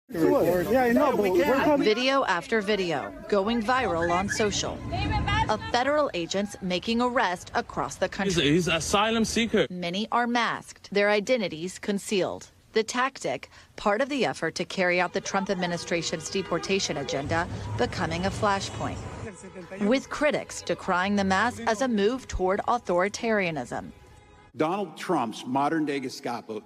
Yeah, I know, but we're coming. Video after video going viral on social of federal agents making arrests across the country. He's an asylum seeker. Many are masked, their identities concealed. The tactic, part of the effort to carry out the Trump administration's deportation agenda, becoming a flashpoint, with critics decrying the mask as a move toward authoritarianism. Donald Trump's modern-day Gestapo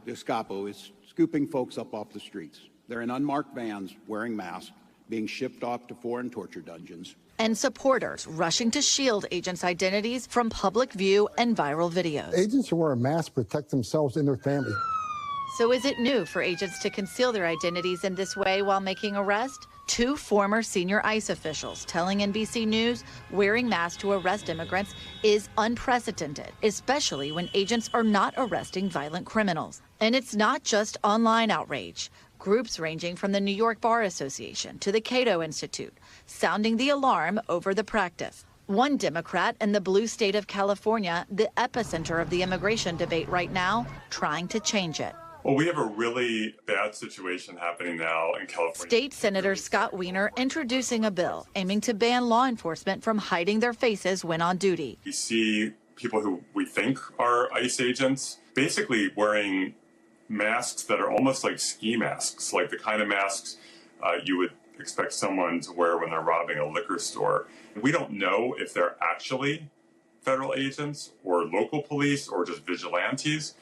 is scooping folks up off the streets. They're in unmarked vans wearing masks, being shipped off to foreign torture dungeons. And supporters rushing to shield agents' identities from public view and viral videos. Agents who wear a mask protect themselves and their families. So is it new for agents to conceal their identities in this way while making arrests? Two former senior ICE officials telling NBC News wearing masks to arrest immigrants is unprecedented, especially when agents are not arresting violent criminals. And it's not just online outrage. Groups ranging from the New York Bar Association to the Cato Institute sounding the alarm over the practice. One Democrat in the blue state of California, the epicenter of the immigration debate right now, trying to change it. Well, we have a really bad situation happening now in California. State Senator Scott Wiener introducing a bill aiming to ban law enforcement from hiding their faces when on duty. We see people who we think are ICE agents basically wearing masks that are almost like ski masks, like the kind of masks you would expect someone to wear when they're robbing a liquor store. We don't know if they're actually federal agents or local police or just vigilantes,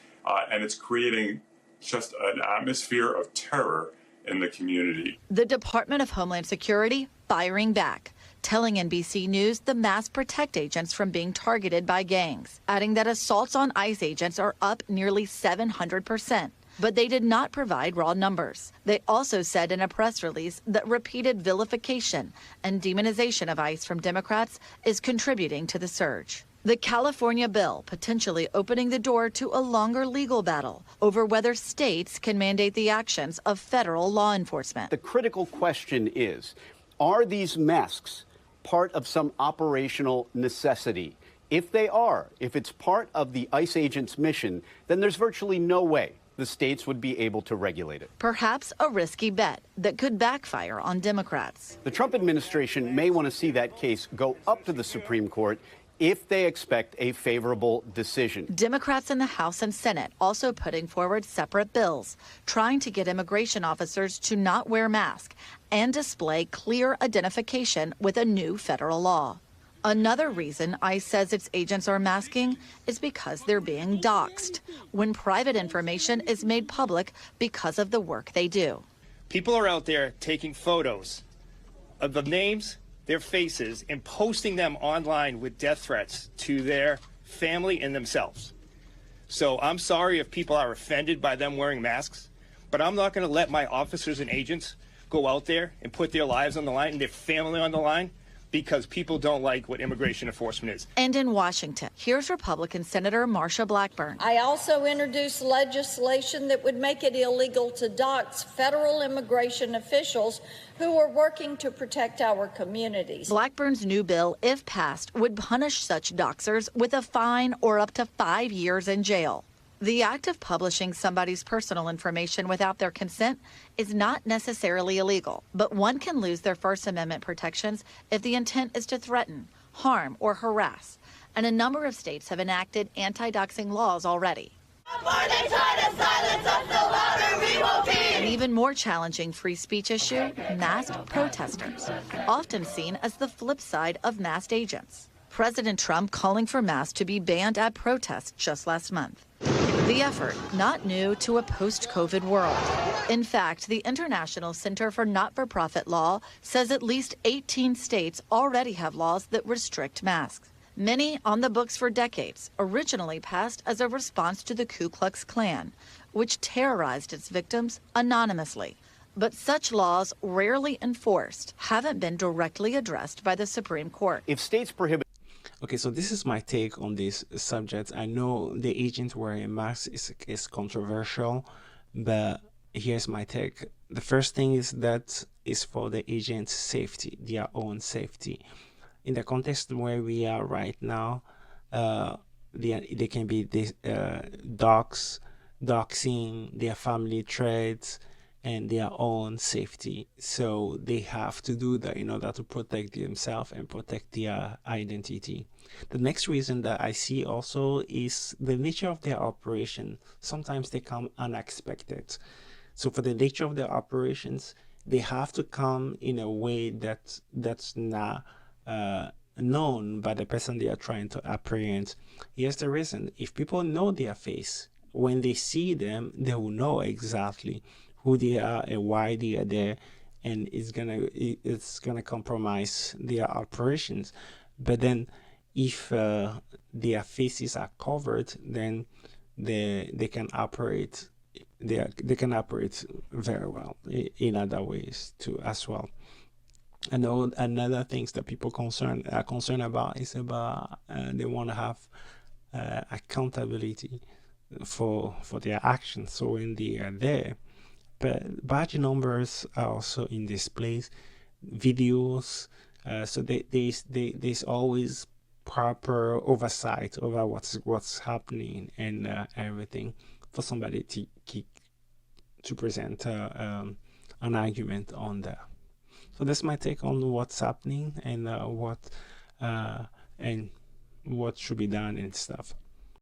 and it's creating just an atmosphere of terror in the community. The Department of Homeland Security firing back, telling NBC News the masks protect agents from being targeted by gangs, adding that assaults on ICE agents are up nearly 700%. But they did not provide raw numbers. They also said in a press release that repeated vilification and demonization of ICE from Democrats is contributing to the surge. The California bill potentially opening the door to a longer legal battle over whether states can mandate the actions of federal law enforcement. The critical question is, are these masks part of some operational necessity? If they are, if it's part of the ICE agent's mission, then there's virtually no way the states would be able to regulate it. Perhaps a risky bet that could backfire on Democrats. The Trump administration may want to see that case go up to the Supreme Court if they expect a favorable decision. Democrats in the House and Senate also putting forward separate bills, trying to get immigration officers to not wear masks and display clear identification with a new federal law. Another reason ICE says its agents are masking is because they're being doxxed when private information is made public because of the work they do. People are out there taking photos of the names, their faces, and posting them online with death threats to their family and themselves. So I'm sorry if people are offended by them wearing masks, but I'm not going to let my officers and agents go out there and put their lives on the line and their family on the line because people don't like what immigration enforcement is. And in Washington, here's Republican Senator Marsha Blackburn. I also introduced legislation that would make it illegal to dox federal immigration officials who are working to protect our communities. Blackburn's new bill, if passed, would punish such doxers with a fine or up to 5 years in jail. The act of publishing somebody's personal information without their consent is not necessarily illegal, but one can lose their First Amendment protections if the intent is to threaten, harm, or harass. And a number of states have enacted anti-doxing laws already. An even more challenging free speech issue, masked protesters, often seen as the flip side of masked agents. President Trump calling for masks to be banned at protests just last month. The effort, not new to a post-COVID world. In fact, the International Center for Not-for-Profit Law says at least 18 states already have laws that restrict masks. Many on the books for decades, originally passed as a response to the Ku Klux Klan, which terrorized its victims anonymously. But such laws, rarely enforced, haven't been directly addressed by the Supreme Court. If states prohibit... Okay, so this is my take on this subject. I know the agent wearing masks is controversial, but here's my take. The first thing is that is for the agent's safety, their own safety. In the context where we are right now, they can be doxing their family traits, and their own safety. So they have to do that in order to protect themselves and protect their identity. The next reason that I see also is the nature of their operation. Sometimes they come unexpected. So for the nature of their operations, they have to come in a way that's not known by the person they are trying to apprehend. Here's the reason. If people know their face, when they see them, they will know exactly who they are and why they are there, and it's gonna compromise their operations. But then if their faces are covered, then they can operate they can operate very well in other ways too as well. I know another things that people are concerned about is about they want to have accountability for their actions. So when they are there, but badge numbers are also in this place, videos. So there's always proper oversight over what's happening and everything for somebody to present an argument on that. So that's my take on what's happening and what should be done and stuff.